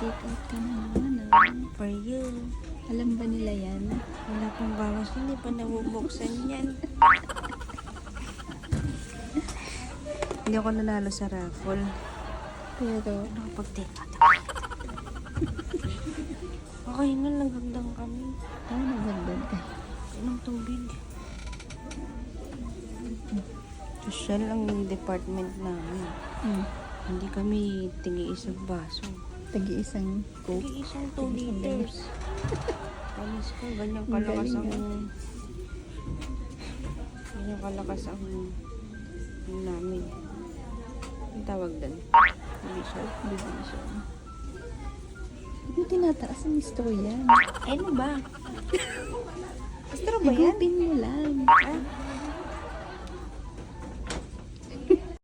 Take out ka na naman ah. For you. Alam ba nila yan? Wala pang bawas, hindi pa nabubuksan yan. Hindi ako nanalo sa raffle. Pero, Nakapag-take out. Okay na, nagagdang kami. nagdagdag ka. Ng tubig. Social ang department namin. Hindi kami tigi-isang baso. Tagi-isang coke. Tigi-isang 2 liters. Kalis ko, ganyan kalakas ang... Ganyan kalakas ang... Yung namin. Ang tawag doon. Division. Division. Hindi tinataas ang istorya. Ano ba? Astro ba yan? Higupin mo lang. Ah,